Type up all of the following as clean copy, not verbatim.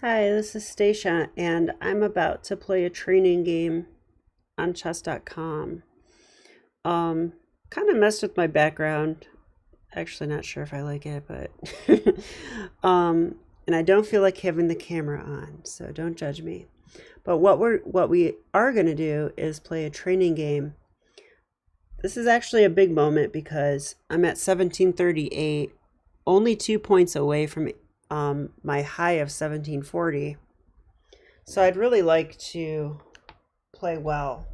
Hi, this is Stacia, and I'm about to play a training game on chess.com. Um, Kind of messed with my background. Actually, not sure if I like it, but and I don't feel like having the camera on, so don't judge me. But what we are going to do is play a training game. This is actually a big moment because I'm at 1738, only 2 points away from my high of 1740. So I'd really like to play well.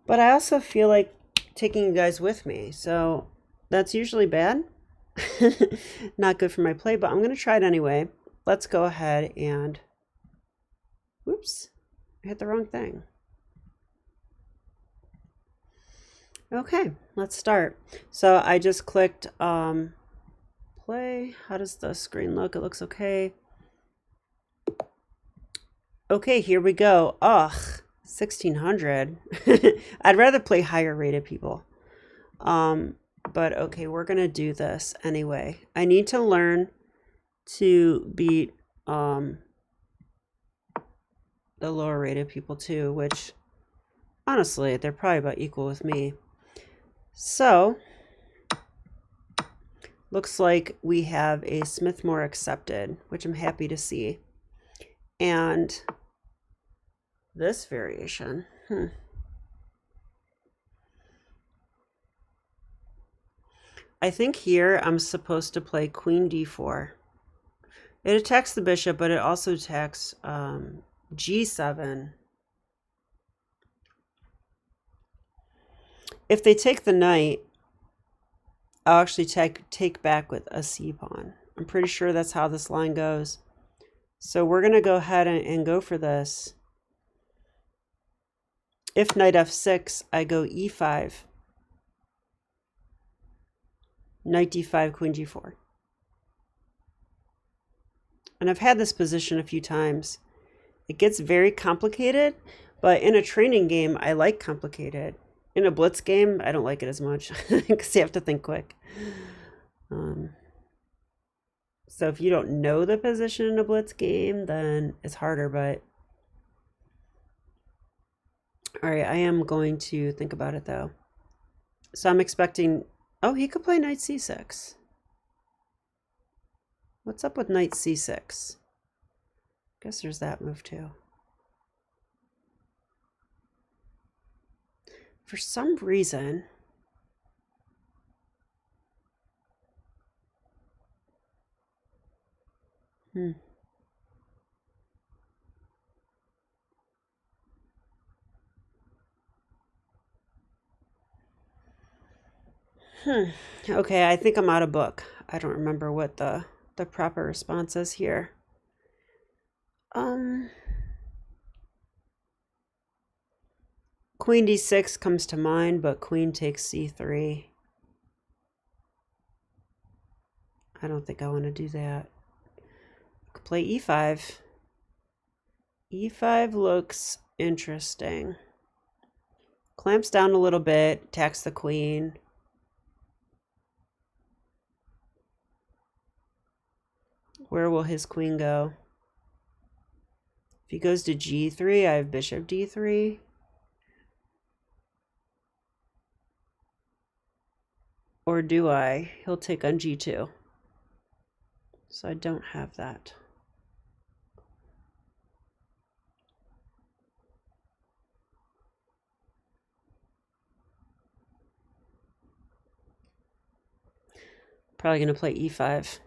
But I also feel like taking you guys with me. So that's usually bad. Not good for my play, but I'm going to try it anyway. Let's go ahead and... Whoops. I hit the wrong thing. Okay, let's start. So I just clicked play. How does the screen look? It looks okay. Okay, here we go. Ugh, 1600. I'd rather play higher rated people. But okay, we're gonna do this anyway. I need to learn to beat the lower rated people too, which honestly, they're probably about equal with me. So, looks like we have a Smith-Morra accepted, which I'm happy to see. And this variation, I think here I'm supposed to play Queen d4. It attacks the bishop, but it also attacks g7. If they take the knight, I'll actually take back with a c pawn. I'm pretty sure that's how this line goes. So we're going to go ahead and go for this. If knight f6, I go e5. Knight d5, queen g4. And I've had this position a few times. It gets very complicated, but in a training game, I like complicated. In a blitz game, I don't like it as much because you have to think quick. So if you don't know the position in a blitz game, then it's harder, but... All right, I am going to think about it, though. So I'm expecting... Oh, he could play knight c6. What's up with knight c6? Guess there's that move, too. For some reason... Okay, I think I'm out of book. I don't remember what the proper response is here. Queen d6 comes to mind, but queen takes c3. I don't think I want to do that. I could play e5. e5 looks interesting. Clamps down a little bit, attacks the queen. Where will his queen go? If he goes to g3, I have bishop d3. Or do I? He'll take on g2. So I don't have that. Probably going to play e5.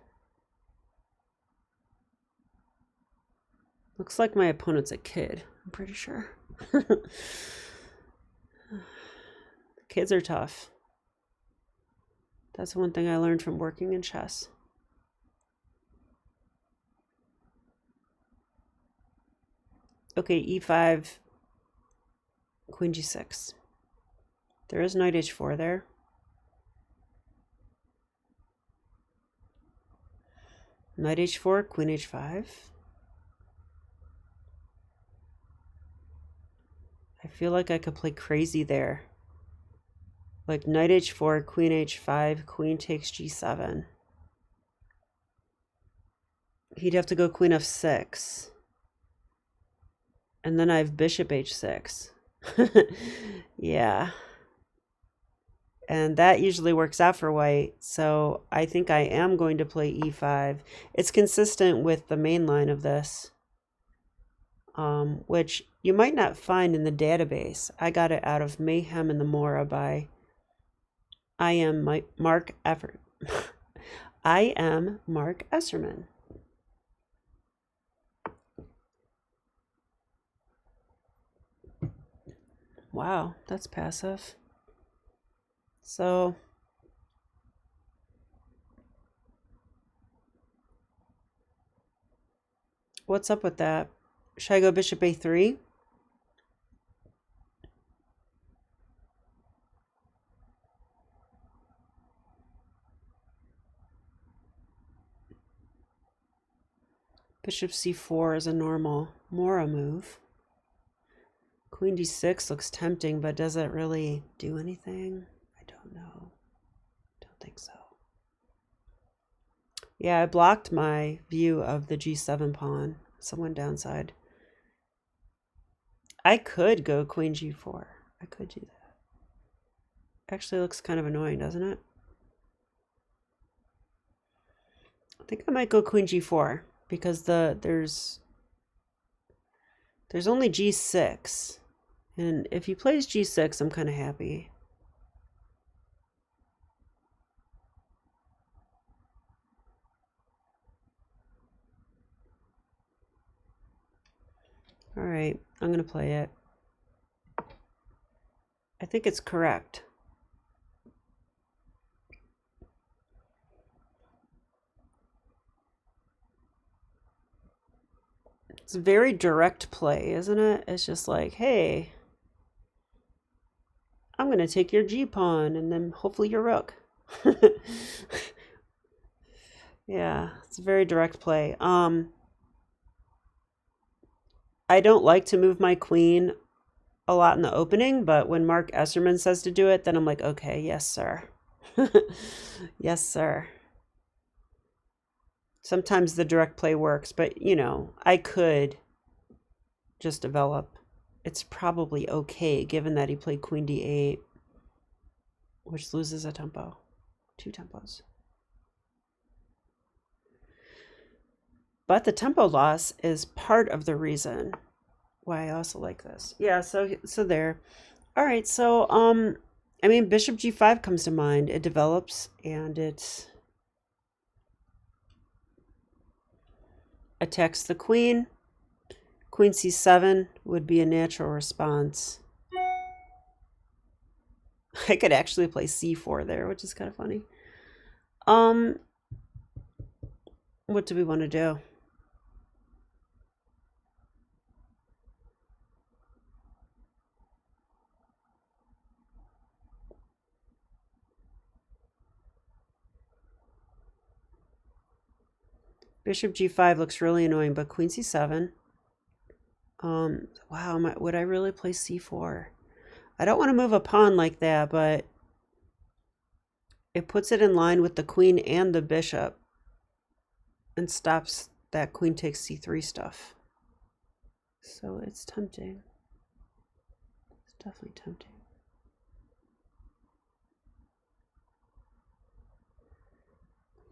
Looks like my opponent's a kid, I'm pretty sure. Kids are tough. That's one thing I learned from working in chess. Okay, e5, queen g6. There is knight h4 there. Knight h4, queen h5. I feel like I could play crazy there. Like knight h4, queen h5, queen takes g7. He'd have to go queen f6. And then I have bishop h6. Yeah. And that usually works out for white. So I think I am going to play e5. It's consistent with the main line of this, which you might not find in the database. I got it out of Mayhem in the Morra by I am Mark Esserman. Wow, that's passive. So what's up with that? Should I go bishop a3? Bishop c4 is a normal Morra move. Queen d6 looks tempting, but does it really do anything? I don't know. Don't think so. Yeah, I blocked my view of the g7 pawn. So one downside. I could go queen g4. I could do that. Actually looks kind of annoying, doesn't it? I think I might go queen g4 because there's only g6. And if he plays g6, I'm kind of happy. All right, I'm going to play it. I think it's correct. It's a very direct play, isn't it? It's just like, hey, I'm going to take your g-pawn and then hopefully your rook. Yeah, it's a very direct play. I don't like to move my queen a lot in the opening, but when Mark Esserman says to do it, then I'm like, okay, yes, sir. Yes, sir. Sometimes the direct play works, but, you know, I could just develop. It's probably okay, given that he played queen d8, which loses a tempo. 2 tempos. But the tempo loss is part of the reason why I also like this. Yeah, so there. All right, so I mean, bishop g5 comes to mind. It develops and it attacks the queen. Queen c7 would be a natural response. I could actually play c4 there, which is kind of funny. What do we want to do? Bishop g5 looks really annoying, but queen c7. Wow, would I really play c4? I don't want to move a pawn like that, but it puts it in line with the queen and the bishop and stops that queen takes c3 stuff. So it's tempting. It's definitely tempting.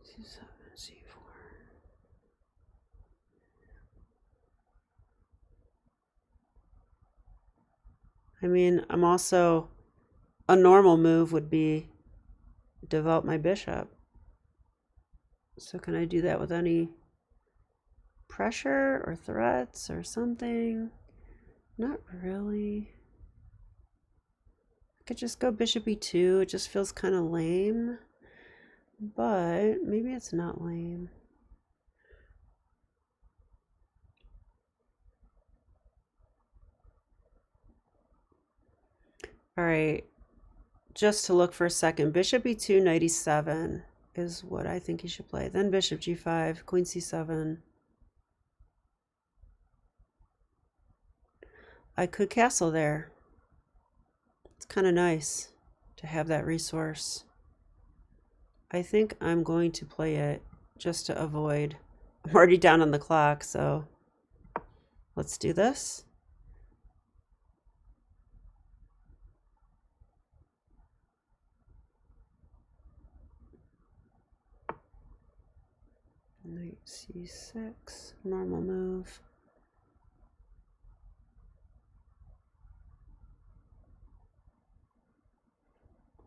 C7, c4. I mean, I'm also, a normal move would be develop my bishop. So can I do that with any pressure or threats or something? Not really. I could just go bishop e2. It just feels kind of lame. But maybe it's not lame. All right. Just to look for a second, bishop e2, knight e7 is what I think he should play. Then bishop g5, queen c7. I could castle there. It's kind of nice to have that resource. I think I'm going to play it just to avoid I'm already down on the clock, so let's do this. Knight c6, normal move.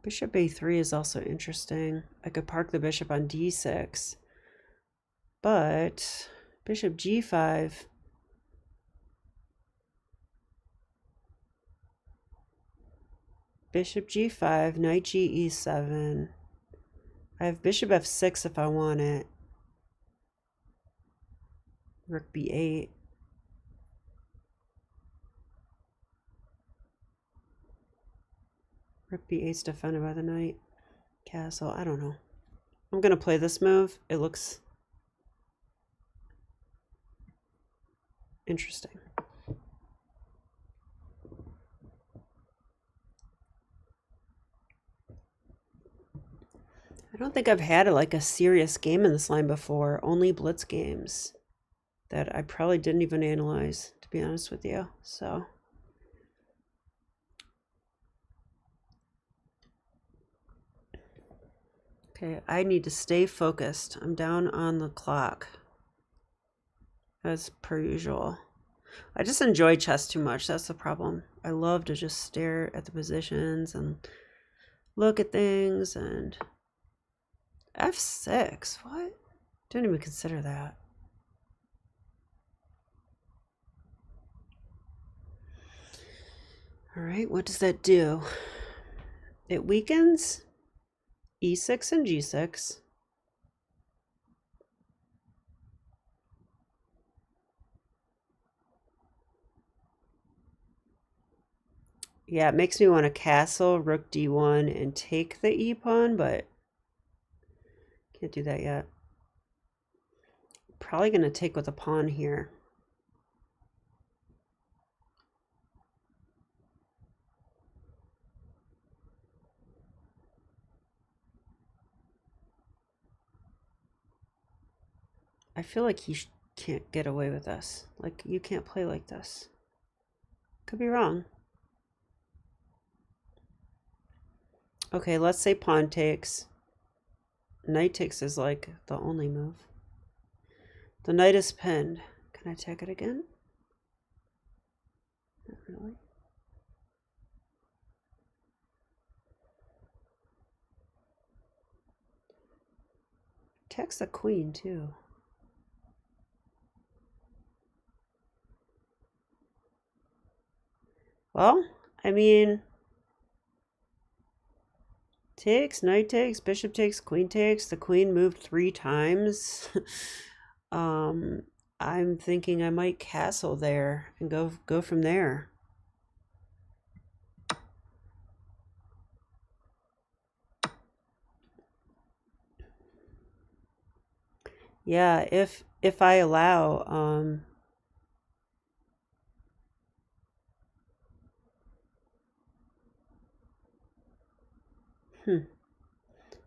Bishop a3 is also interesting. I could park the bishop on d6, but bishop g5. Bishop g5, knight ge7. I have bishop f6 if I want it. Rook b8. Rook b8's defended by the knight. Castle, I don't know. I'm going to play this move. It looks interesting. I don't think I've had like a serious game in this line before. Only blitz games that I probably didn't even analyze, to be honest with you. So okay, I need to stay focused. I'm down on the clock, as per usual. I just enjoy chess too much. That's the problem. I love to just stare at the positions and look at things. And f6, what? Didn't even consider that. All right, what does that do? It weakens e6 and g6. Yeah, it makes me want to castle rook d1 and take the e pawn, but can't do that yet. Probably going to take with a pawn here. I feel like he can't get away with this. Like, you can't play like this. Could be wrong. Okay, let's say pawn takes. Knight takes is like the only move. The knight is pinned. Can I take it again? Not really. Takes the queen too. Well, I mean, takes, knight takes, bishop takes, queen takes. The queen moved 3 times. I'm thinking I might castle there and go from there. Yeah, if I allow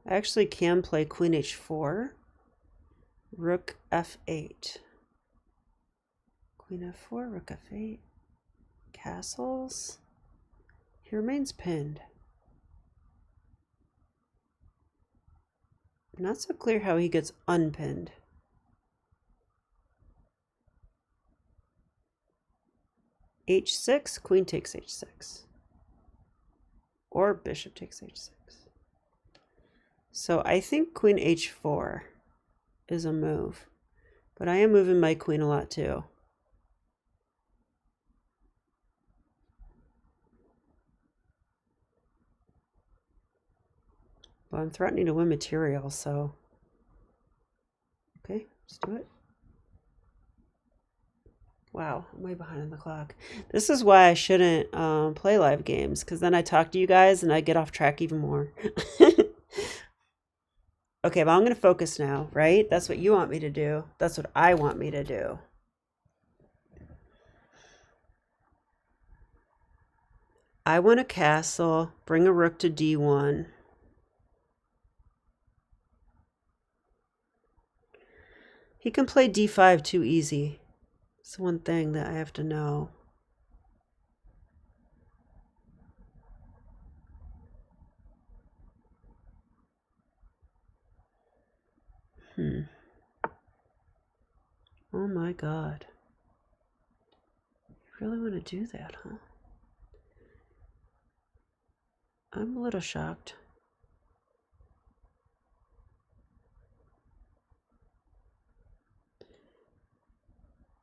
I actually can play queen h4, rook f8, queen f4, rook f8, castles. He remains pinned. Not so clear how he gets unpinned. h6, queen takes h6, or bishop takes h6. So I think queen h4 is a move, but I am moving my queen a lot too. But I'm threatening to win material, so okay, let's do it. Wow, I'm way behind on the clock. This is why I shouldn't play live games, because then I talk to you guys and I get off track even more. Okay, but I'm going to focus now, right? That's what you want me to do. That's what I want me to do. I want a castle, bring a rook to d1. He can play d5 too easy. It's one thing that I have to know. Oh my God. You really want to do that, huh? I'm a little shocked.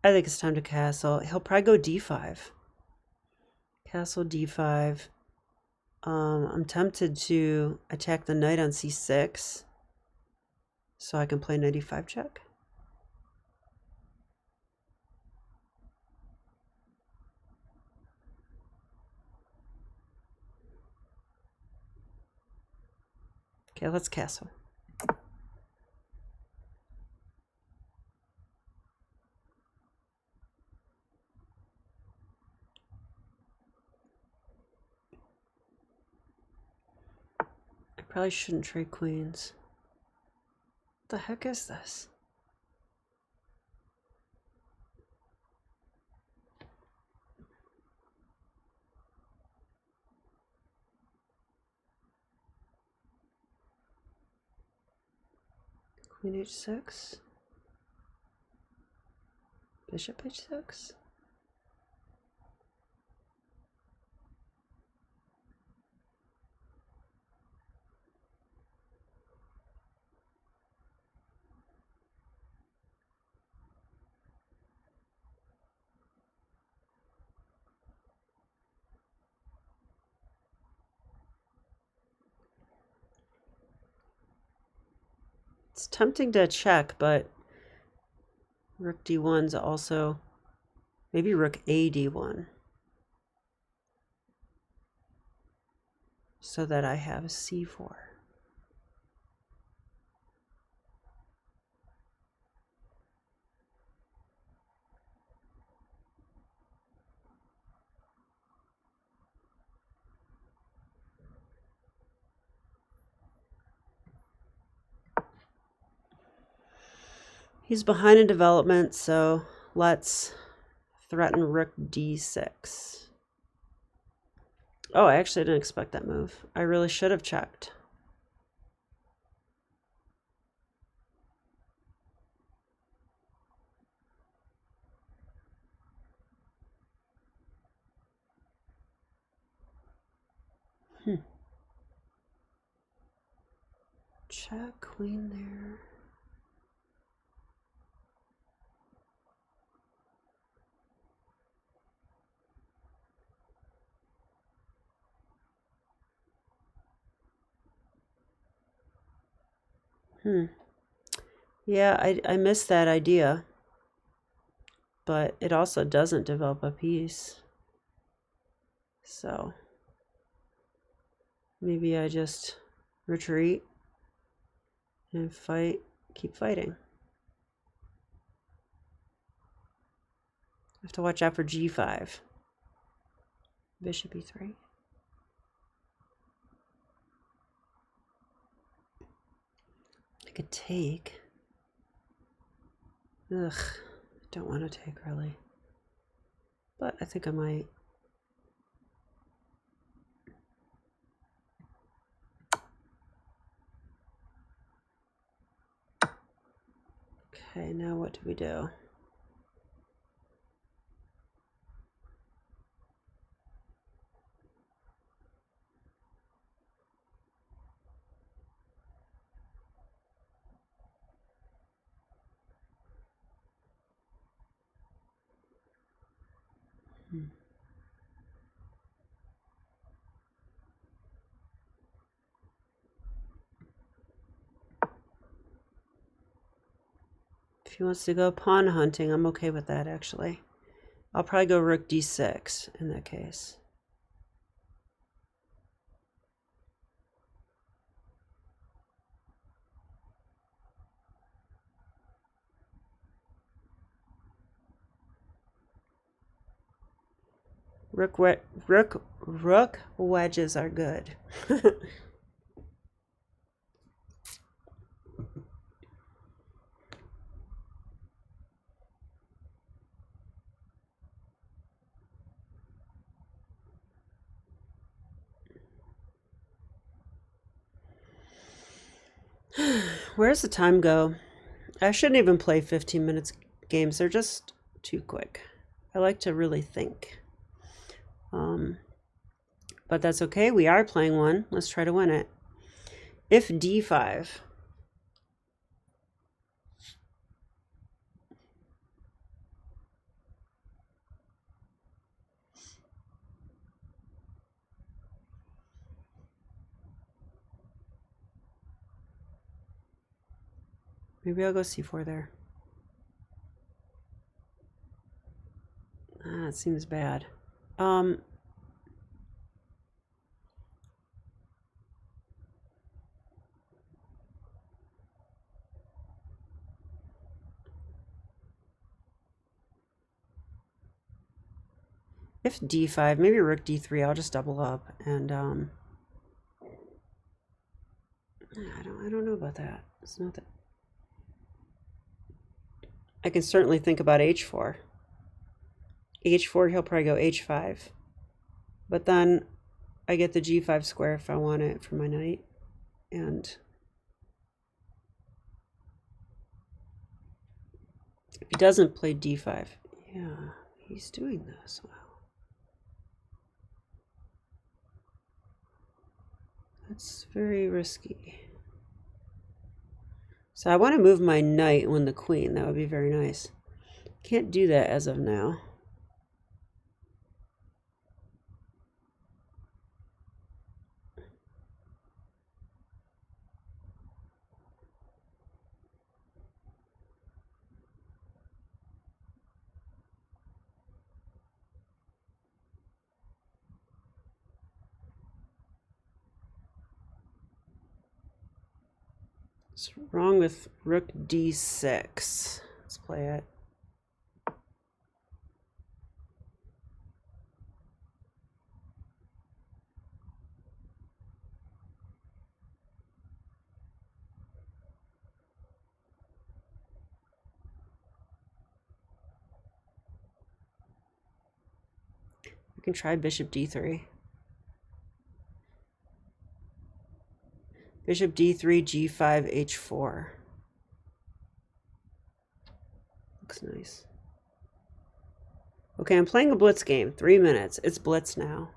I think it's time to castle. He'll probably go d5. Castle d5. I'm tempted to attack the knight on c6 so I can play knight e5 check. Okay, let's castle. I probably shouldn't trade queens. What the heck is this? Queen h6. Bishop h6. It's tempting to check, but rook d1's also, maybe rook a d1, so that I have c4. He's behind in development, so let's threaten rook d6. Oh, I actually didn't expect that move. I really should have checked. Check, queen there. Yeah, I missed that idea. But it also doesn't develop a piece. So maybe I just retreat and fight, keep fighting. I have to watch out for g5. Bishop e3. I could take. Ugh, don't want to take really. But I think I might. Okay, now what do we do? If he wants to go pawn hunting, I'm okay with that actually. I'll probably go rook d6 in that case. Rook wedges are good. Where does the time go? I shouldn't even play 15 minutes games. They're just too quick. I like to really think. But that's okay. We are playing one. Let's try to win it. If d5. Maybe I'll go c4 there. Ah, it seems bad. If d5, maybe rook d3, I'll just double up and I don't know about that. It's not that. I can certainly think about h4. h4, he'll probably go h5. But then I get the g5 square if I want it for my knight. And if he doesn't play d5, yeah, he's doing this. Wow. That's very risky. So I want to move my knight and win the queen. That would be very nice. Can't do that as of now. What's wrong with rook d6? Let's play it. I can try bishop d3. Bishop d3, g5, h4. Looks nice. Okay, I'm playing a blitz game. 3 minutes. It's blitz now.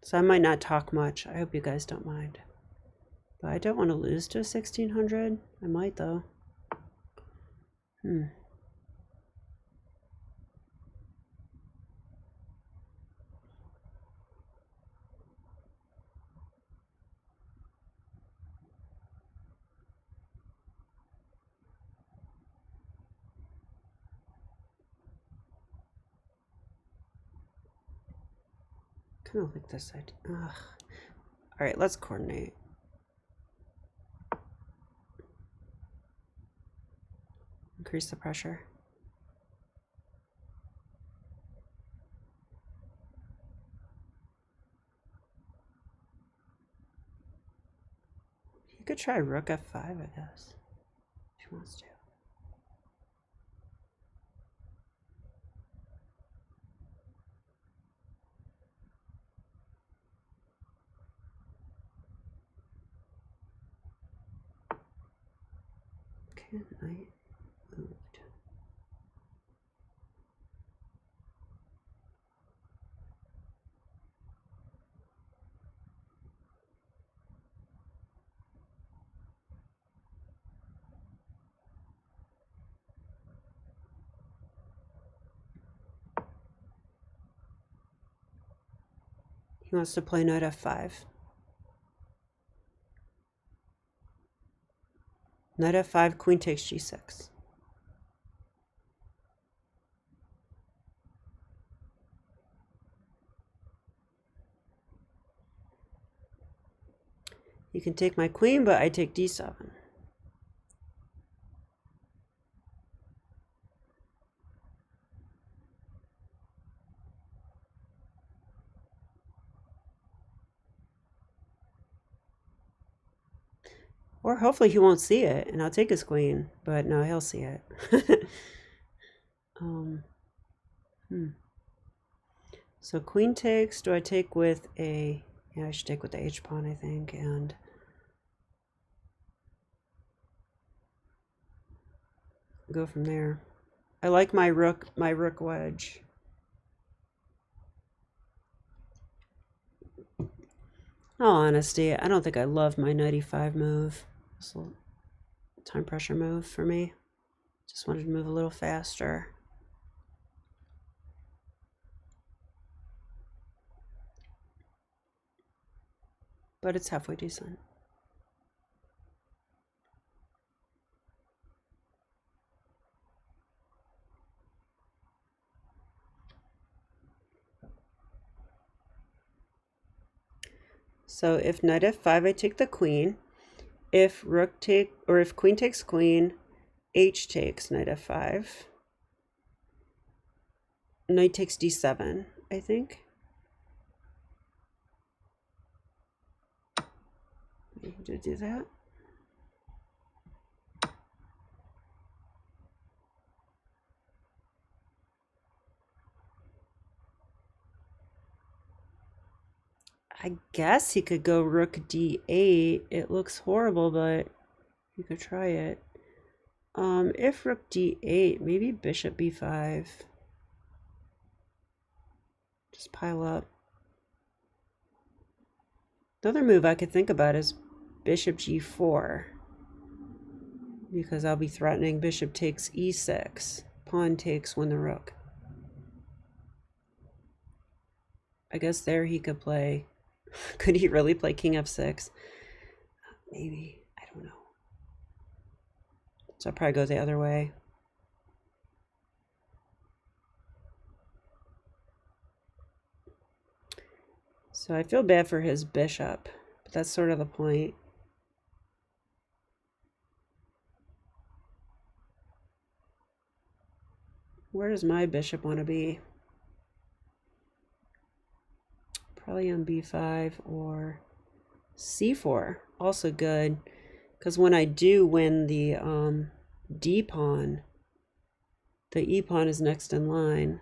So I might not talk much. I hope you guys don't mind. But I don't want to lose to 1600. I might, though. Kind of like this idea. Ugh. All right, let's coordinate. Increase the pressure. You could try rook f5, I guess, if he wants to. Okay, knight moved. He wants to play knight f5. Knight f5, queen takes g6. You can take my queen, but I take d7. Or hopefully he won't see it, and I'll take his queen. But no, he'll see it. So queen takes. Do I take with a... Yeah, I should take with the h-pawn, I think. And go from there. I like my rook wedge. In all honesty, I don't think I love my knight e5 move. It's a time pressure move for me. Just wanted to move a little faster. But it's halfway decent. So if knight f5, I take the queen. If if queen takes queen, h takes knight f5. Knight takes d7, I think. You can do that. I guess he could go rook d8. It looks horrible, but you could try it. If rook d8, maybe bishop b5. Just pile up. Another move I could think about is bishop g4. Because I'll be threatening bishop takes e6. Pawn takes when the rook. I guess there he could play. Could he really play king f6? Maybe. I don't know. So I'll probably go the other way. So I feel bad for his bishop, but that's sort of the point. Where does my bishop want to be? Probably on b5 or c4. Also good, because when I do win the d pawn, the e pawn is next in line.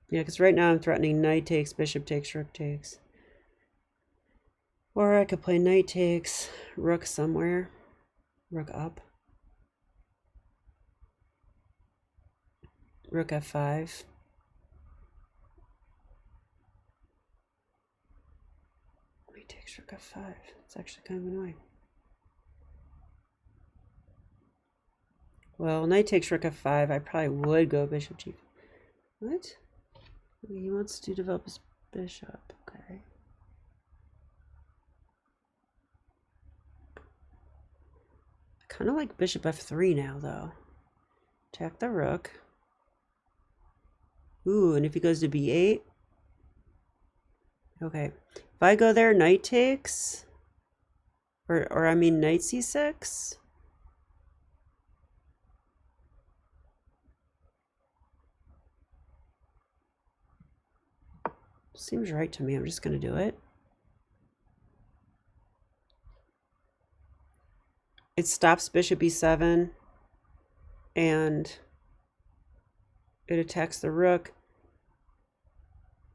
Yeah, because right now I'm threatening knight takes, bishop takes, rook takes. Or I could play knight takes, rook somewhere, rook up. Rook f5. Knight takes rook f5. It's actually kind of annoying. Well, knight takes rook f5. I probably would go bishop g. What? He wants to develop his bishop. Okay. I kind of like bishop f3 now, though. Attack the rook. Ooh, and if he goes to b8. Okay. If I go there, knight takes. Or I mean knight c6. Seems right to me. I'm just going to do it. It stops bishop e7. And it attacks the rook.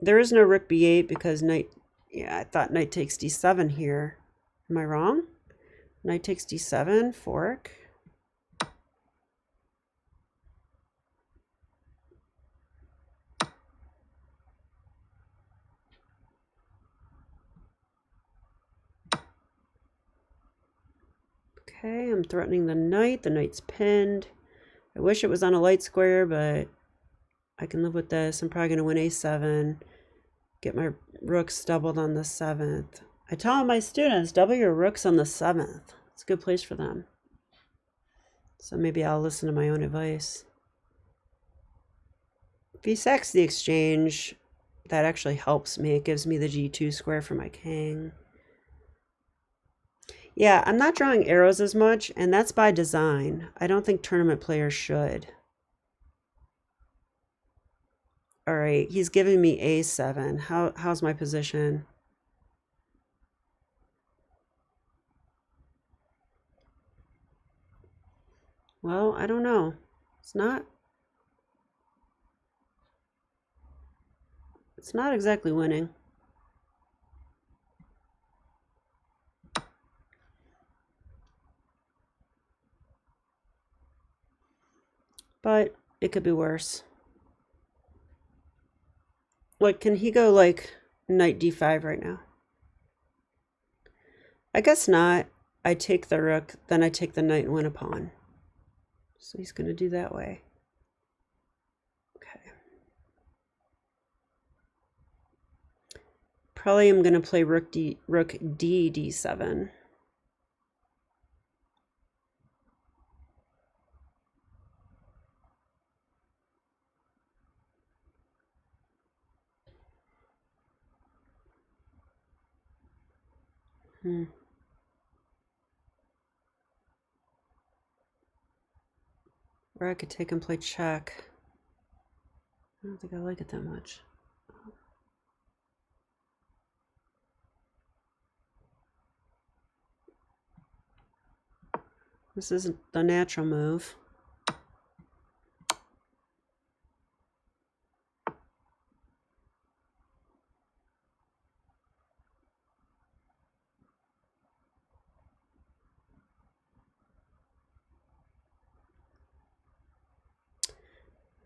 There is no rook b8 because knight... Yeah, I thought knight takes d7 here. Am I wrong? Knight takes d7, fork. Okay, I'm threatening the knight. The knight's pinned. I wish it was on a light square, but I can live with this. I'm probably going to win a7. Get my rooks doubled on the 7th. I tell my students, double your rooks on the 7th. It's a good place for them. So maybe I'll listen to my own advice. If he sacks the exchange, that actually helps me. It gives me the g2 square for my king. Yeah, I'm not drawing arrows as much, and that's by design. I don't think tournament players should. All right, he's giving me a7. How's my position? Well, I don't know. It's not exactly winning. but it could be worse. Like, can he go like knight d5 right now? I guess not. I take the rook, then I take the knight and win a pawn. So he's going to do that way. Okay. Probably I'm going to play rook d d7. Or I could take and play check. I don't think I like it that much. This isn't the natural move.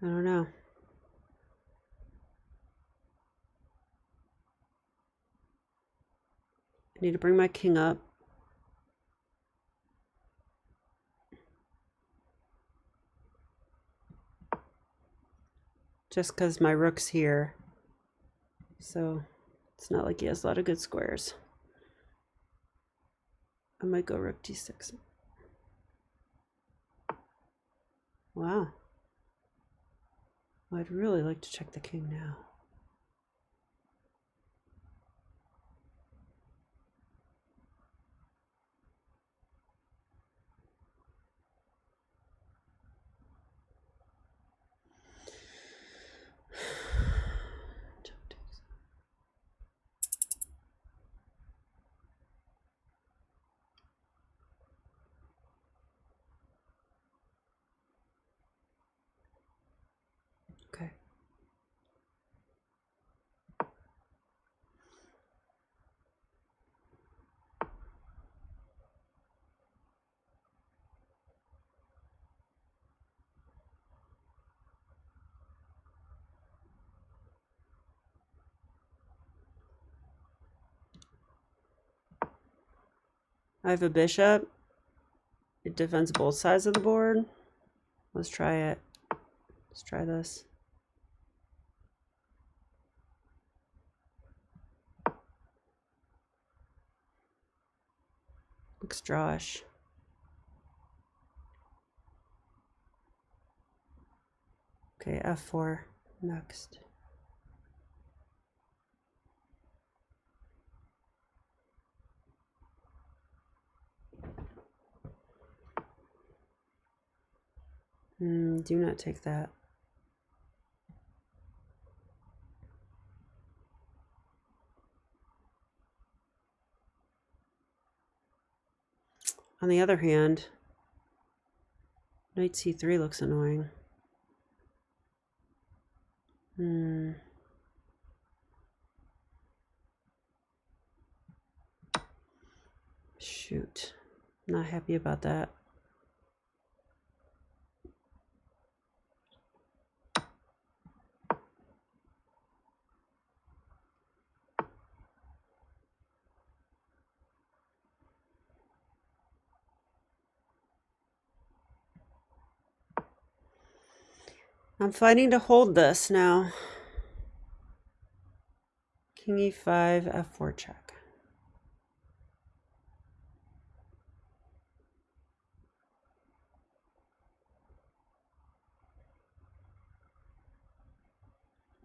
I don't know. I need to bring my king up. Just because my rook's here. So it's not like he has a lot of good squares. I might go rook d6. Wow. Well, I'd really like to check the king now. Okay. I have a bishop. It defends both sides of the board. Let's try it. Let's try this. Looks drawish. Okay, f4 next. Do not take that. On the other hand, knight c3 looks annoying. Shoot. Not happy about that. I'm fighting to hold this now. King e5, f4 check.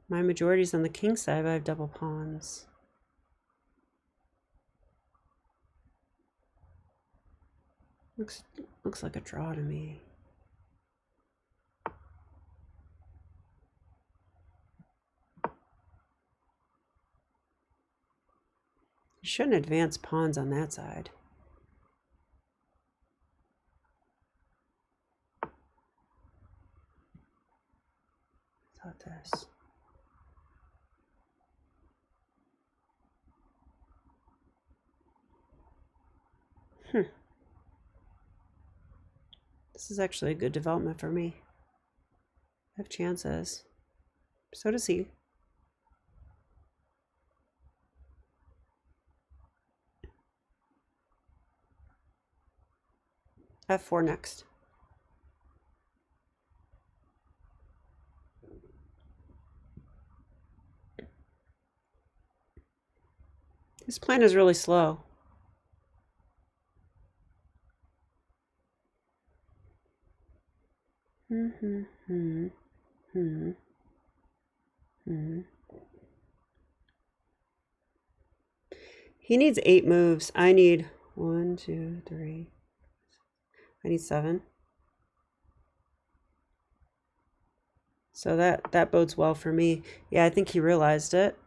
My majority's on the king side, but I have double pawns. Looks like a draw to me. You shouldn't advance pawns on that side. Thought this. This is actually a good development for me. have chances. So does he. F4 next. His plan is really slow. He needs 8 moves. I need 1, 2, 3. I need 7. So that bodes well for me. Yeah, I think he realized it.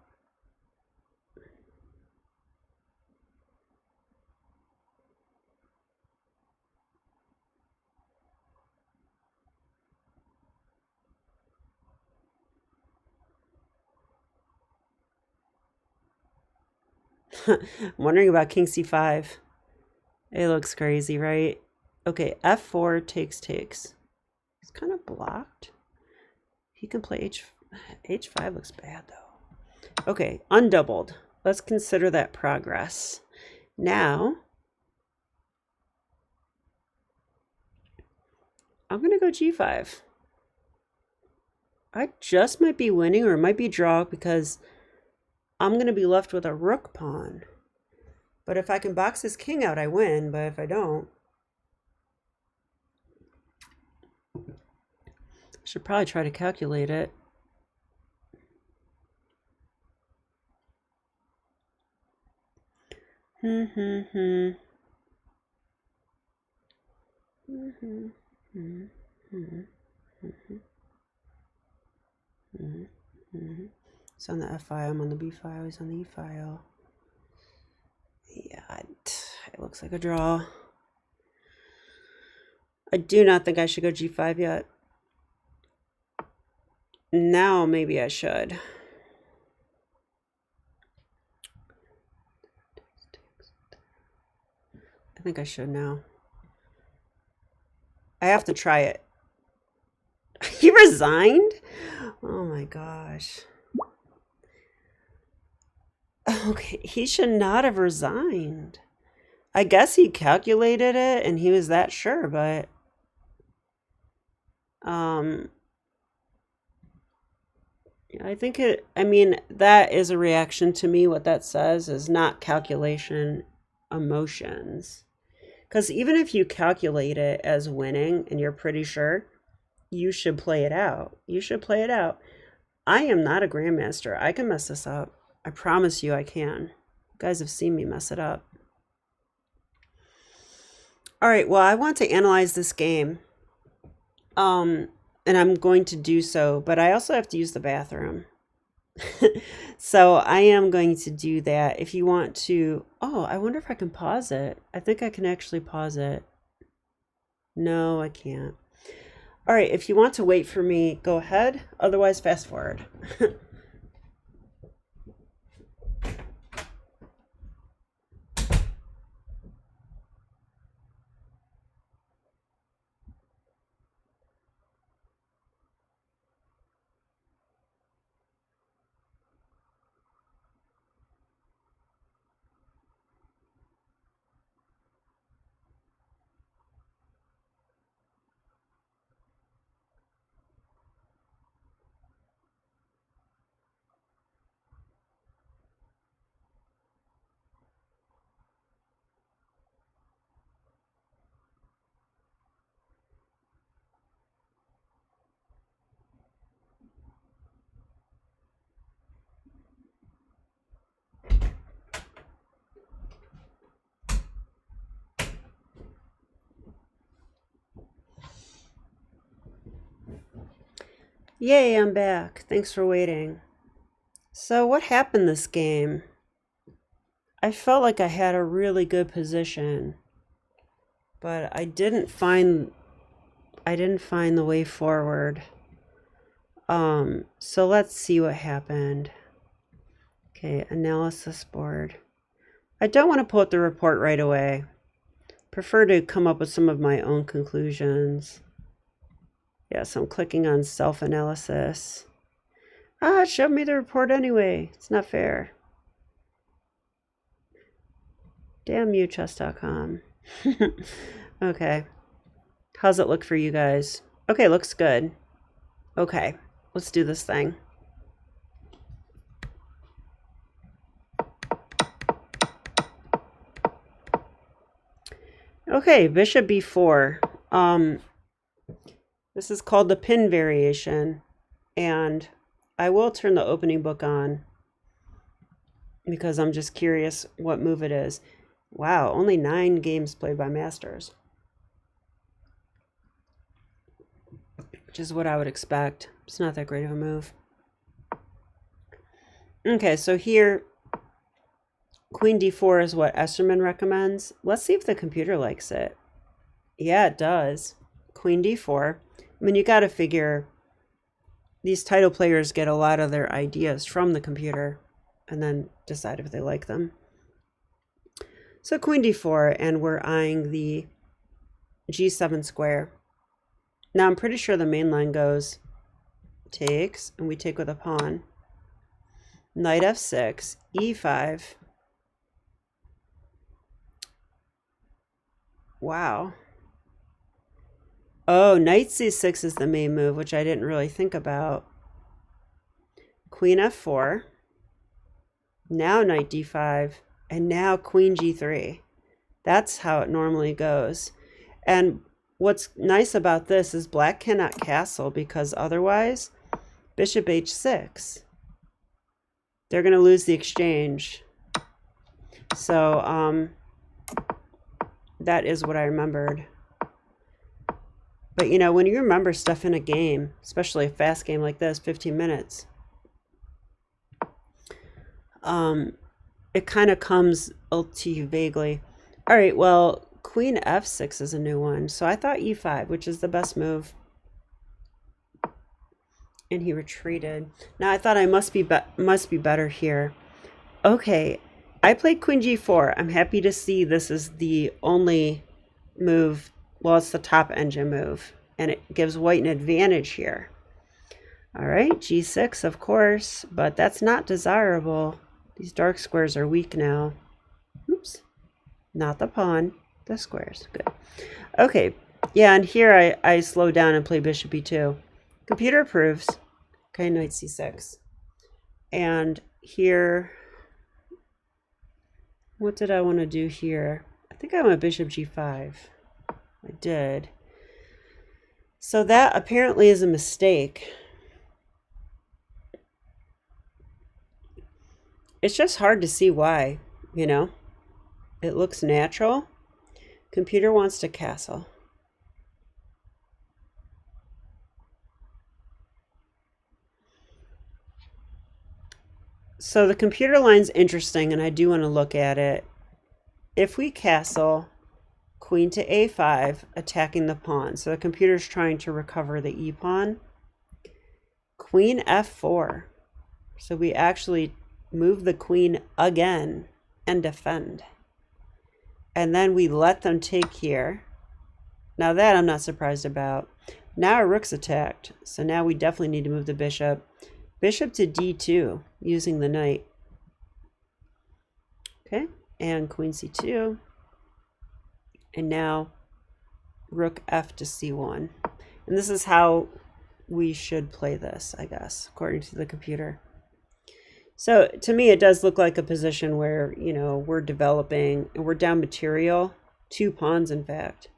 I'm wondering about King C5. It looks crazy, right? Okay, F4 takes. It's kind of blocked. He can play H5 looks bad though. Okay, undoubled. Let's consider that progress. Now, I'm going to go G5. I just might be winning, or it might be draw, because I'm going to be left with a rook pawn. But if I can box his king out, I win. But if I don't, I should probably try to calculate it. It's on the F file. I'm on the B file. He's on the E file. Yeah, it looks like a draw. I do not think I should go G5 yet. Now maybe I should. I think I should now. I have to try it. He resigned? Oh my gosh. Okay, he should not have resigned. I guess he calculated it and he was that sure, but I think that is a reaction to me. What that says is not calculation, emotions. Because even if you calculate it as winning and you're pretty sure, you should play it out. You should play it out. I am not a grandmaster. I can mess this up. I promise you I can. You guys have seen me mess it up. All right, well, I want to analyze this game. And I'm going to do so, but I also have to use the bathroom. So I am going to do that. If you want to, I wonder if I can pause it. I think I can actually pause it. No, I can't. All right, if you want to wait for me, go ahead. Otherwise, fast forward. Yay, I'm back. Thanks for waiting. So what happened this game? I felt like I had a really good position, but I didn't find the way forward. So let's see what happened. Okay, analysis board. I don't want to pull up the report right away. Prefer to come up with some of my own conclusions. Yeah, so I'm clicking on self-analysis. Ah, it showed me the report anyway. It's not fair. Damn you, chess.com. Okay. How's it look for you guys? Okay, looks good. Okay, let's do this thing. Okay, bishop b4. This is called the pin variation, and I will turn the opening book on because I'm just curious what move it is. Wow, only 9 games played by masters, which is what I would expect. It's not that great of a move. Okay, so here, queen d4 is what Esterman recommends. Let's see if the computer likes it. Yeah, it does. Queen d4. I mean, you got to figure these title players get a lot of their ideas from the computer and then decide if they like them. So queen d4, and we're eyeing the g7 square. Now I'm pretty sure the main line goes takes, and we take with a pawn. Knight f6, e5. Wow. Oh, knight c6 is the main move, which I didn't really think about. Queen f4. Now knight d5. And now queen g3. That's how it normally goes. And what's nice about this is black cannot castle, because otherwise, bishop h6. They're going to lose the exchange. So that is what I remembered. But you know, when you remember stuff in a game, especially a fast game like this, 15 minutes, it kind of comes to you vaguely. All right, well, queen f6 is a new one. So I thought e5, which is the best move. And he retreated. Now I thought I must be better here. Okay, I played queen g4. I'm happy to see this is the only move. Well, it's the top engine move, and it gives white an advantage here. All right, g6, of course, but that's not desirable. These dark squares are weak now. Oops, not the pawn, the squares. Good. Okay, yeah, and here I slow down and play bishop e2. Computer approves. Okay, knight c6. And here, what did I want to do here? I think I went bishop g5. I did. So that apparently is a mistake. It's just hard to see why, you know. It looks natural. Computer wants to castle. So the computer line's interesting, and I do want to look at it. If we castle, queen to a5, attacking the pawn. So the computer's trying to recover the e pawn. Queen f4. So we actually move the queen again and defend. And then we let them take here. Now that I'm not surprised about. Now our rook's attacked. So now we definitely need to move the bishop. Bishop to d2 using the knight. Okay, and queen c2. And now rook f to c1. And this is how we should play this, I guess, according to the computer. So to me, it does look like a position where, you know, we're developing and we're down material, 2 pawns, in fact.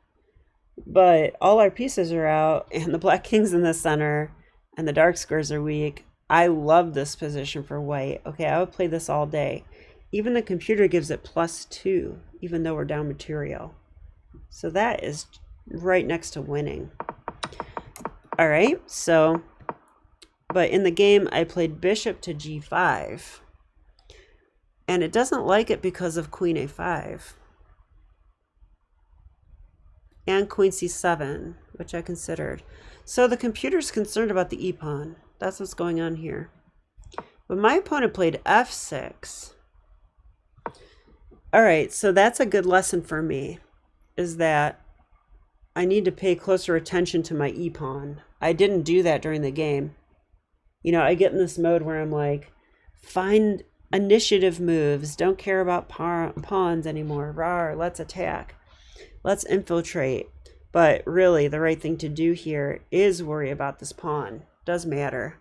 But all our pieces are out, and the black king's in the center, and the dark squares are weak. I love this position for white. Okay, I would play this all day. Even the computer gives it +2, even though we're down material. So that is right next to winning. All right, so, but in the game, I played bishop to g5. And it doesn't like it because of queen a5. And queen c7, which I considered. So the computer's concerned about the e-pawn. That's what's going on here. But my opponent played f6. All right, so that's a good lesson for me, is that I need to pay closer attention to my e-pawn. I didn't do that during the game. You know, I get in this mode where I'm like, find initiative moves. Don't care about pawns anymore. Rawr, let's attack. Let's infiltrate. But really, the right thing to do here is worry about this pawn. Does matter.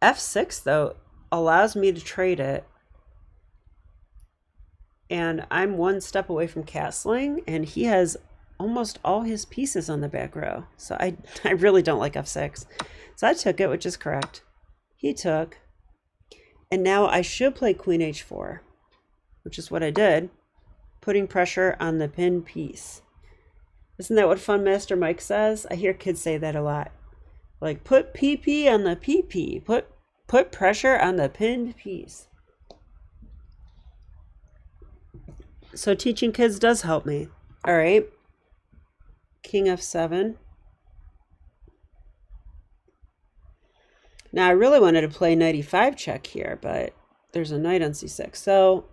F6, though, allows me to trade it. And I'm one step away from castling, and he has almost all his pieces on the back row. So I really don't like F6. So I took it, which is correct. He took. And now I should play Queen H4, which is what I did, putting pressure on the pinned piece. Isn't that what Fun Master Mike says? I hear kids say that a lot. Like, put PP on the PP. Put pressure on the pinned piece. So teaching kids does help me. All right. King F7. Now, I really wanted to play knight e5 check here, but there's a knight on c6. So,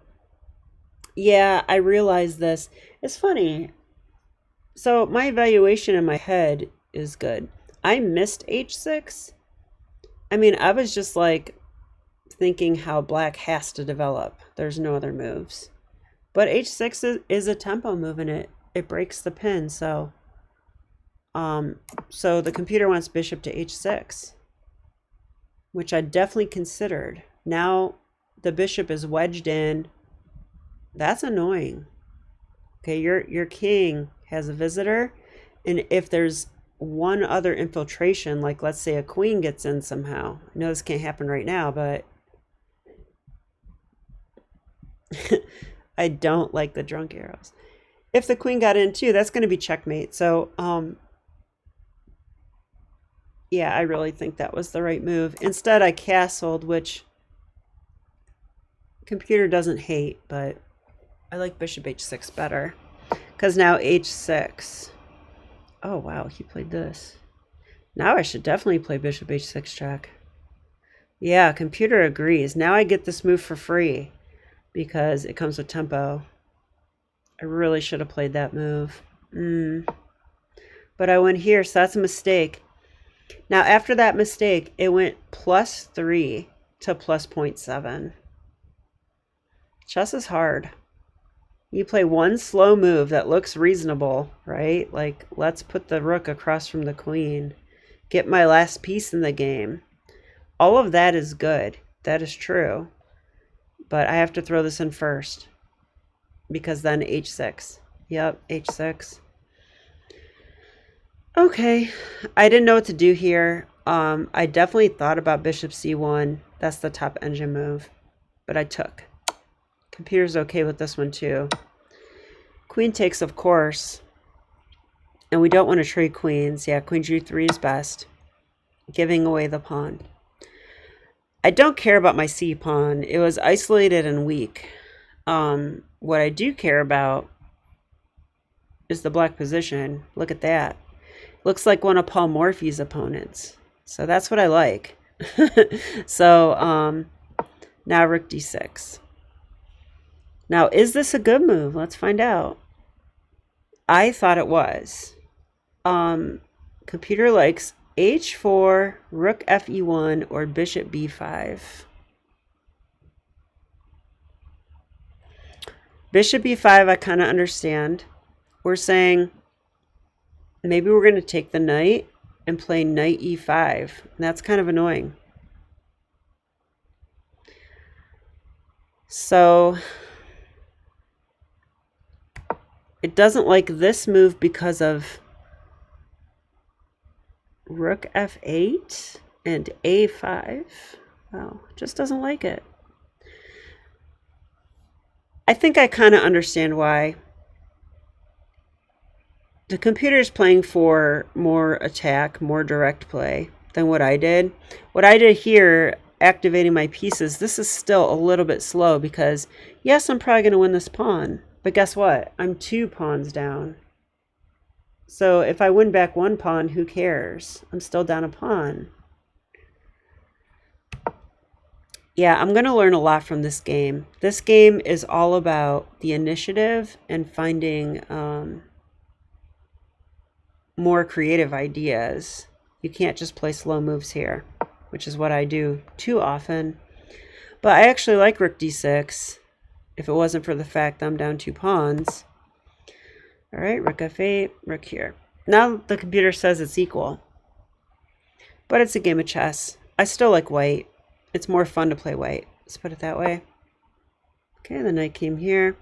yeah, I realize this. It's funny. So, my evaluation in my head is good. I missed h6. I mean, I was just like thinking how black has to develop. There's no other moves. But h6 is a tempo move, and it breaks the pin. So the computer wants bishop to h6, which I definitely considered. Now the bishop is wedged in. That's annoying. Okay, your king has a visitor, and if there's one other infiltration, like let's say a queen gets in somehow. I know this can't happen right now, but I don't like the drunk arrows. If the queen got in too, that's going to be checkmate. So, yeah, I really think that was the right move. Instead, I castled, which computer doesn't hate, but I like bishop h6 better. Because now h6. Oh, wow, he played this. Now I should definitely play bishop h6 check. Yeah, computer agrees. Now I get this move for free because it comes with tempo. I really should have played that move. But I went here, so that's a mistake. Now, after that mistake, it went +3 to +0.7. Chess is hard. You play one slow move that looks reasonable, right? Like, let's put the rook across from the queen. Get my last piece in the game. All of that is good. That is true. But I have to throw this in first. Because then h6. Yep, h6. Okay. I didn't know what to do here. I definitely thought about bishop c1. That's the top engine move. But I took. Computer's okay with this one too. Queen takes, of course. And we don't want to trade queens. Yeah, queen g3 is best. Giving away the pawn. I don't care about my c pawn. It was isolated and weak. What I do care about is the black position. Look at that. Looks like one of Paul Morphy's opponents. So that's what I like. So now rook d6. Now, is this a good move? Let's find out. I thought it was. Computer likes h4, rook fe1, or bishop b5. Bishop e5, I kind of understand. We're saying maybe we're going to take the knight and play knight e5. And that's kind of annoying. So it doesn't like this move because of rook f8 and a5. Wow, just doesn't like it. I think I kind of understand why. The computer is playing for more attack, more direct play than what I did. What I did here, activating my pieces, this is still a little bit slow because, yes, I'm probably going to win this pawn. But guess what? I'm 2 pawns down. So if I win back 1 pawn, who cares? I'm still down a pawn. Yeah, I'm going to learn a lot from this game. This game is all about the initiative and finding more creative ideas. You can't just play slow moves here, which is what I do too often. But I actually like rook d6, if it wasn't for the fact that I'm down 2 pawns. All right, rook f8, rook here. Now the computer says it's equal. But it's a game of chess. I still like white. It's more fun to play white. Let's put it that way. Okay, the knight came here.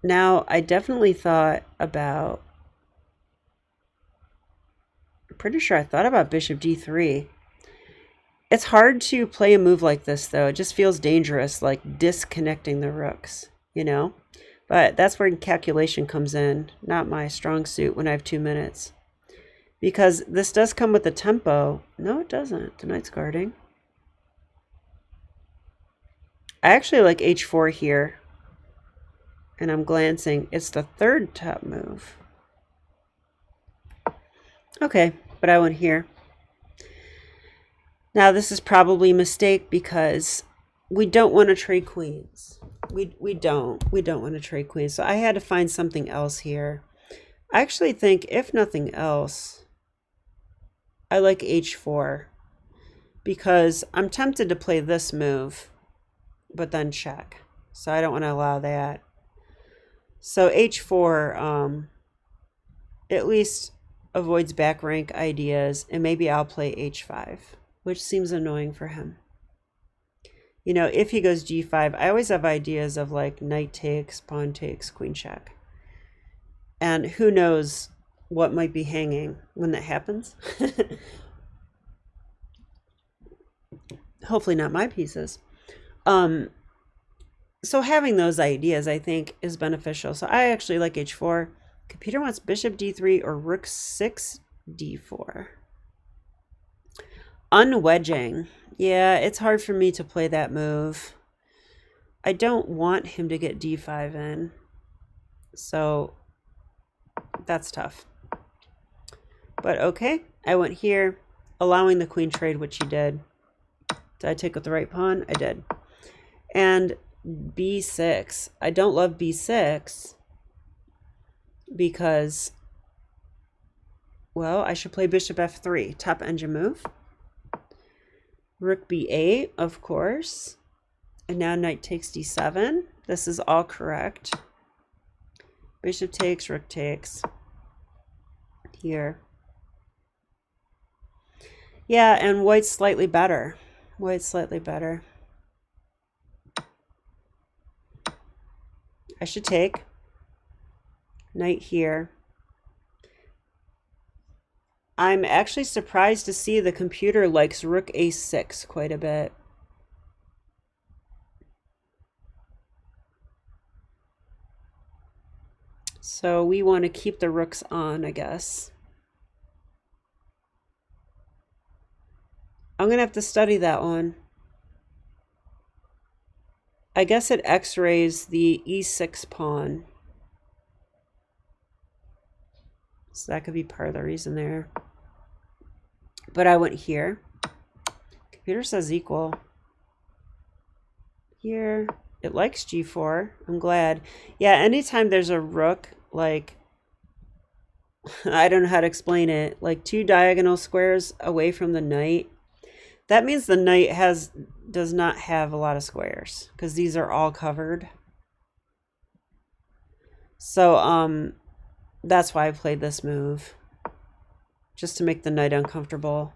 Now, I definitely thought about... I'm pretty sure I thought about bishop d3. It's hard to play a move like this, though. It just feels dangerous, like disconnecting the rooks, you know? But that's where calculation comes in, not my strong suit when I have 2 minutes. Because this does come with a tempo. No, it doesn't. The knight's guarding. I actually like h4 here. And I'm glancing. It's the third top move. Okay, but I went here. Now this is probably a mistake because we don't want to trade queens. We don't want to trade queens. So I had to find something else here. I actually think, if nothing else, I like h4 because I'm tempted to play this move, but then check. So I don't want to allow that. So h4 at least avoids back rank ideas, and maybe I'll play h5, which seems annoying for him. You know, if he goes g5, I always have ideas of like knight takes, pawn takes, queen check. And who knows what might be hanging when that happens. Hopefully not my pieces. So having those ideas, I think, is beneficial. So I actually like h4. Computer wants bishop d3 or rook 6 d4. Unwedging. Yeah, it's hard for me to play that move. I don't want him to get d5 in. So that's tough. But okay, I went here, allowing the queen trade, which he did. Did I take with the right pawn? I did. And b6. I don't love b6 because, well, I should play bishop f3. Top engine move. Rook b8, of course. And now knight takes d7. This is all correct. Bishop takes, rook takes. Here. Yeah, and white's slightly better. White's slightly better. I should take. Knight here. I'm actually surprised to see the computer likes rook a6 quite a bit. So we want to keep the rooks on, I guess. I'm going to have to study that one. I guess it x-rays the e6 pawn. So that could be part of the reason there. But I went here. Computer says equal. Here. It likes g4. I'm glad. Yeah, anytime there's a rook, like, I don't know how to explain it, like 2 diagonal squares away from the knight, that means the knight does not have a lot of squares because these are all covered. So that's why I played this move, just to make the knight uncomfortable.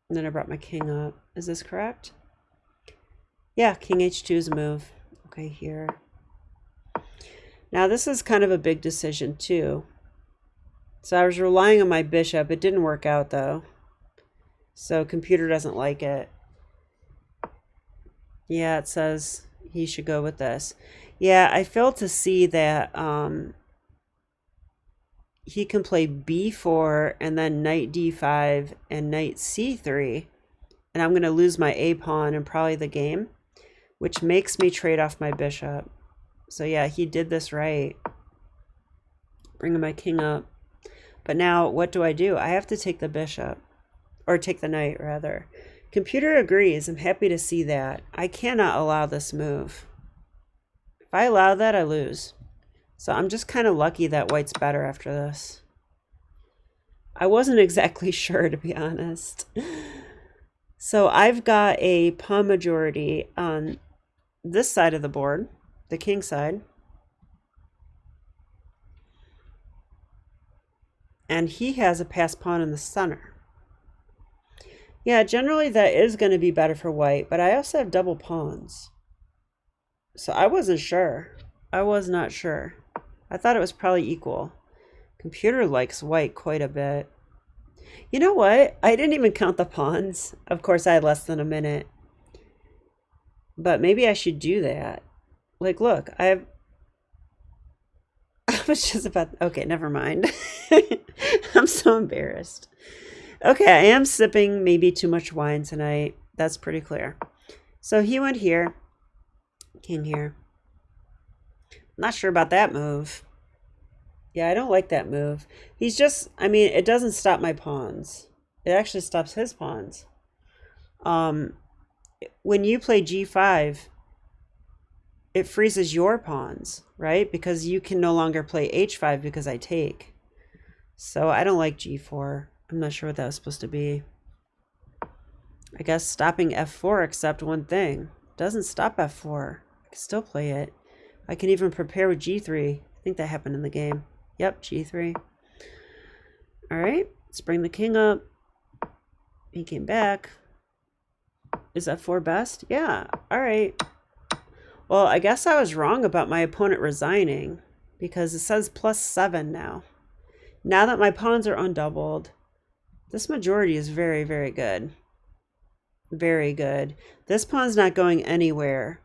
And then I brought my king up. Is this correct? Yeah, king h2 is a move. Okay, here. Now this is kind of a big decision too. So I was relying on my bishop. It didn't work out though. So computer doesn't like it. Yeah, it says he should go with this. Yeah, I failed to see that he can play b4 and then knight d5 and knight c3. And I'm going to lose my a pawn and probably the game, which makes me trade off my bishop. So yeah, he did this right. Bringing my king up. But now what do? I have to take the bishop. Or take the knight, rather. Computer agrees. I'm happy to see that. I cannot allow this move. If I allow that, I lose. So I'm just kind of lucky that white's better after this. I wasn't exactly sure, to be honest. So I've got a pawn majority on this side of the board, the king side. And he has a passed pawn in the center. Yeah, generally that is going to be better for white, but I also have double pawns. So I wasn't sure. I was not sure. I thought it was probably equal. Computer likes white quite a bit. You know what? I didn't even count the pawns. Of course, I had less than a minute. But maybe I should do that. Like, look, I was just about... Okay, never mind. I'm so embarrassed. Okay, I am sipping maybe too much wine tonight. That's pretty clear. So he went here. King here. Not sure about that move. Yeah, I don't like that move. He's just, I mean, it doesn't stop my pawns. It actually stops his pawns. When you play g5, it freezes your pawns, right? Because you can no longer play h5 because I take. So I don't like g4. I'm not sure what that was supposed to be. I guess stopping f4 except one thing. Doesn't stop f4. I can still play it. I can even prepare with g3. I think that happened in the game. Yep, g3. All right, let's bring the king up. He came back. Is f4 best? Yeah, all right. Well, I guess I was wrong about my opponent resigning because it says +7 now. Now that my pawns are undoubled, this majority is very, very good. Very good. This pawn's not going anywhere,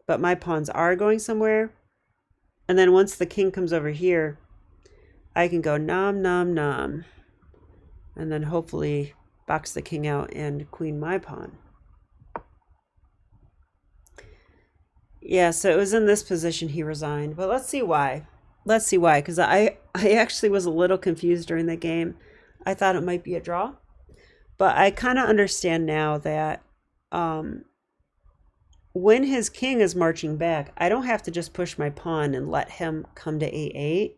but my pawns are going somewhere. And then once the king comes over here, I can go nom, nom, nom. And then hopefully box the king out and queen my pawn. Yeah, so it was in this position he resigned. But let's see why. Let's see why, because I actually was a little confused during the game. I thought it might be a draw. But I kind of understand now that when his king is marching back, I don't have to just push my pawn and let him come to a8.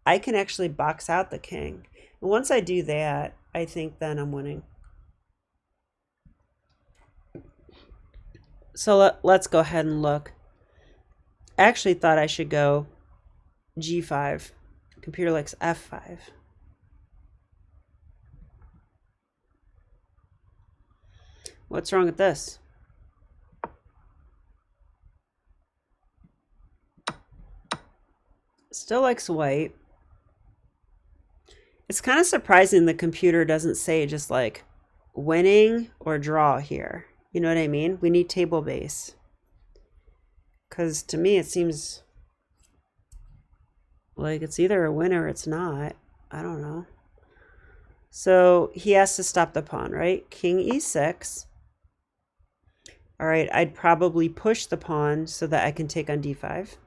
I can actually box out the king. And once I do that, I think then I'm winning. So let's go ahead and look. I actually thought I should go g5. Computer likes f5. What's wrong with this? Still likes white. It's kind of surprising the computer doesn't say just like winning or draw here. You know what I mean? We need table base. Because to me it seems like it's either a win or it's not. I don't know. So he has to stop the pawn, right? King e6. All right, I'd probably push the pawn so that I can take on d5.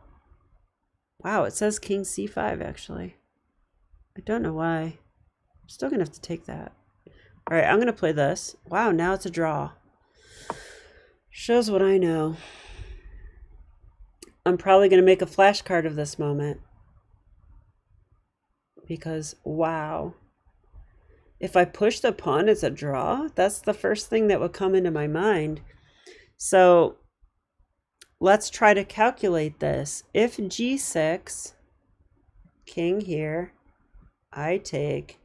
Wow, it says king c5 actually. I don't know why. I'm still gonna have to take that. All right, I'm gonna play this. Wow, now it's a draw. Shows what I know. I'm probably gonna make a flashcard of this moment. Because, wow. If I push the pawn, it's a draw? That's the first thing that would come into my mind. So let's try to calculate this. If g6, king here, I take,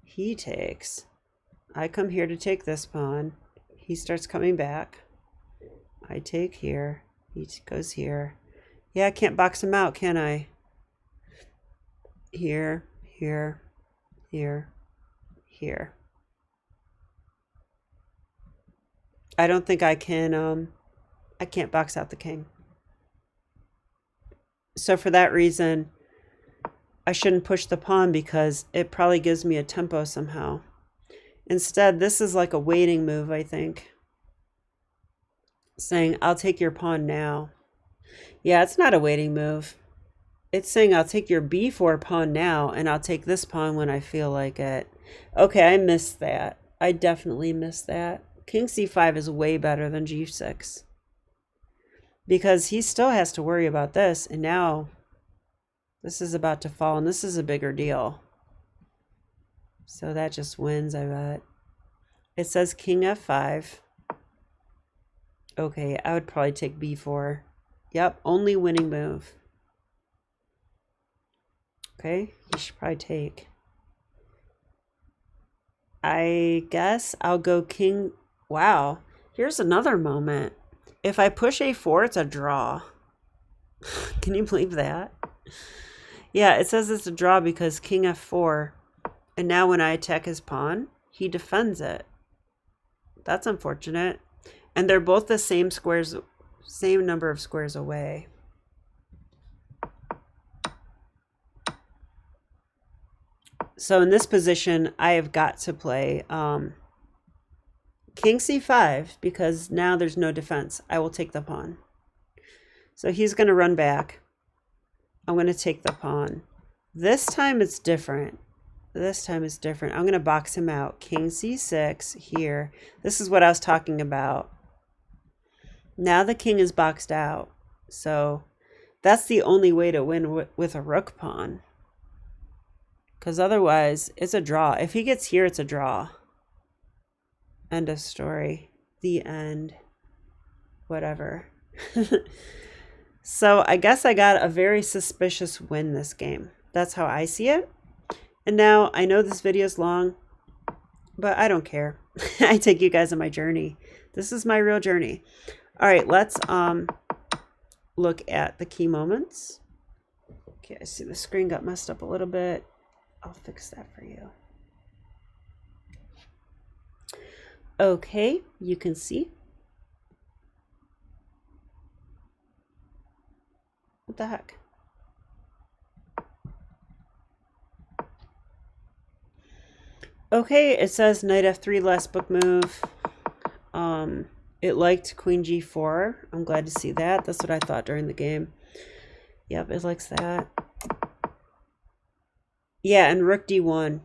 he takes. I come here to take this pawn. He starts coming back. I take here. He goes here. Yeah, I can't box him out, can I? Here, here, here, here. I don't think I can, I can't box out the king. So for that reason, I shouldn't push the pawn because it probably gives me a tempo somehow. Instead, this is like a waiting move, I think. Saying, I'll take your pawn now. Yeah, it's not a waiting move. It's saying I'll take your b4 pawn now and I'll take this pawn when I feel like it. Okay, I missed that. I definitely missed that. King c5 is way better than g6. Because he still has to worry about this, and now this is about to fall, and this is a bigger deal. So that just wins, I bet. It says king f5. Okay, I would probably take b4. Yep, only winning move. Okay, you should probably take. I guess I'll go king. Wow, here's another moment. If I push a4, it's a draw. Can you believe that? Yeah, it says it's a draw because king f4. And now when I attack his pawn, he defends it. That's unfortunate. And they're both the same squares, same number of squares away. So in this position, I have got to play king c5 because now there's no defense. I will take the pawn. So he's going to run back. I'm going to take the pawn. This time it's different. This time it's different. I'm going to box him out. King c6 here. This is what I was talking about. Now the king is boxed out. So that's the only way to win with a rook pawn. Because otherwise, it's a draw. If he gets here, it's a draw. End of story. The end. Whatever. So I guess I got a very suspicious win this game. That's how I see it. And now I know this video is long, but I don't care. I take you guys on my journey. This is my real journey. All right, let's look at the key moments. Okay, I see the screen got messed up a little bit. I'll fix that for you. Okay, you can see. What the heck? Okay, it says knight f3 last book move. It liked queen g4. I'm glad to see that. That's what I thought during the game. Yep, it likes that. Yeah, and rook d1.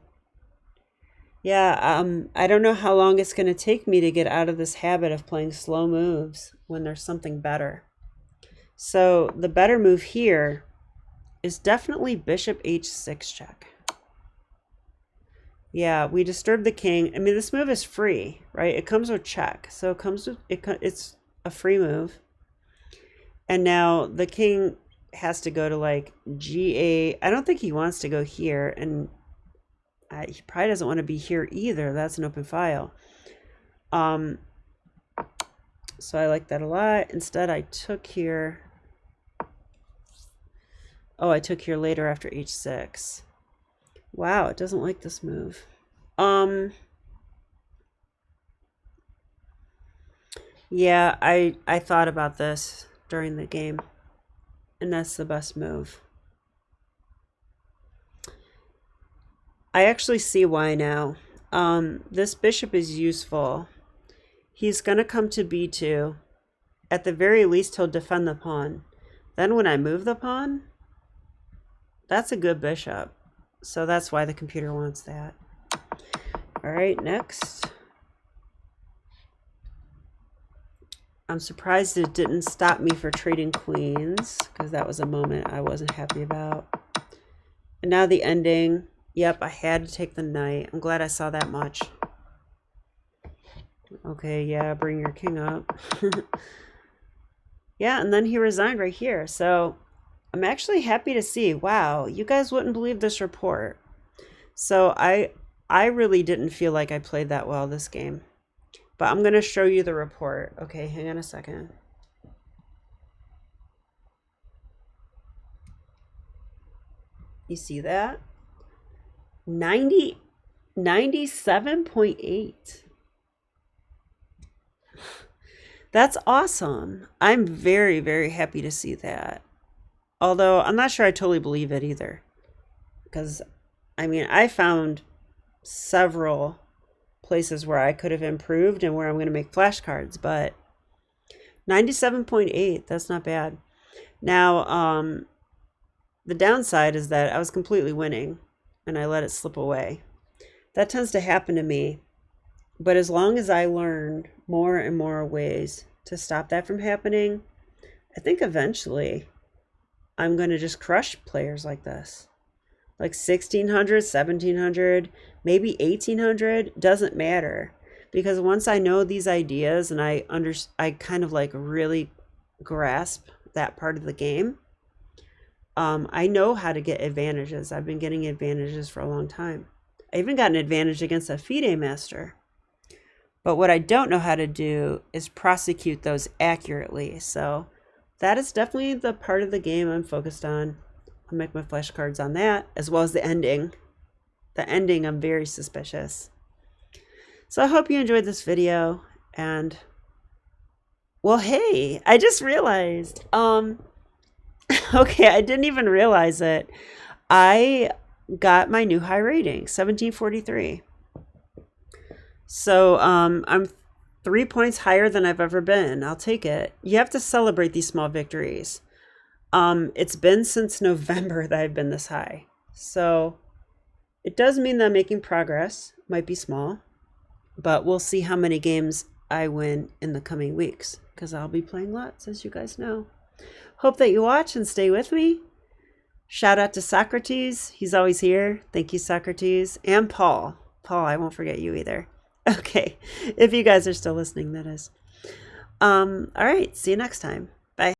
Yeah, I don't know how long it's going to take me to get out of this habit of playing slow moves when there's something better. So the better move here is definitely bishop h6 check. Yeah, we disturbed the king. I mean, this move is free, right? It comes with check. So it comes with it's a free move. And now the king has to go to like g8. I don't think he wants to go here, and he probably doesn't want to be here either. That's an open file. So I like that a lot. Instead, I took here. Oh, I took here later after h6. Wow, it doesn't like this move. Yeah, I thought about this during the game, and that's the best move. I actually see why now. This bishop is useful. He's going to come to b2. At the very least, he'll defend the pawn. Then when I move the pawn, that's a good bishop. So that's why the computer wants that. All right, next. I'm surprised it didn't stop me for trading queens, because that was a moment I wasn't happy about. And now the ending. Yep, I had to take the knight. I'm glad I saw that much. Okay, yeah, bring your king up. Yeah, and then he resigned right here. So I'm actually happy to see. Wow, you guys wouldn't believe this report. So I really didn't feel like I played that well this game. But I'm going to show you the report. Okay, hang on a second. You see that? 97.8. That's awesome. I'm very, very happy to see that. Although I'm not sure I totally believe it either. Because, I mean, I found several places where I could have improved and where I'm going to make flashcards, but 97.8, that's not bad. Now, the downside is that I was completely winning and I let it slip away. That tends to happen to me. But as long as I learn more and more ways to stop that from happening, I think eventually I'm going to just crush players like this. like 1600, 1700, maybe 1800, doesn't matter. Because once I know these ideas and I kind of like really grasp that part of the game, I know how to get advantages. I've been getting advantages for a long time. I even got an advantage against a FIDE master. But what I don't know how to do is prosecute those accurately. So that is definitely the part of the game I'm focused on. I'll make my flashcards on that, as well as the ending. The ending, I'm very suspicious. So I hope you enjoyed this video. And, well, hey, I just realized, okay, I didn't even realize it. I got my new high rating, 1743. So I'm 3 points higher than I've ever been. I'll take it. You have to celebrate these small victories. It's been since November that I've been this high. So it does mean that I'm making progress. Might be small, but we'll see how many games I win in the coming weeks, because I'll be playing lots, as you guys know. Hope that you watch and stay with me. Shout out to Socrates. He's always here. Thank you, Socrates. And Paul. Paul, I won't forget you either. Okay. If you guys are still listening, that is. All right. See you next time.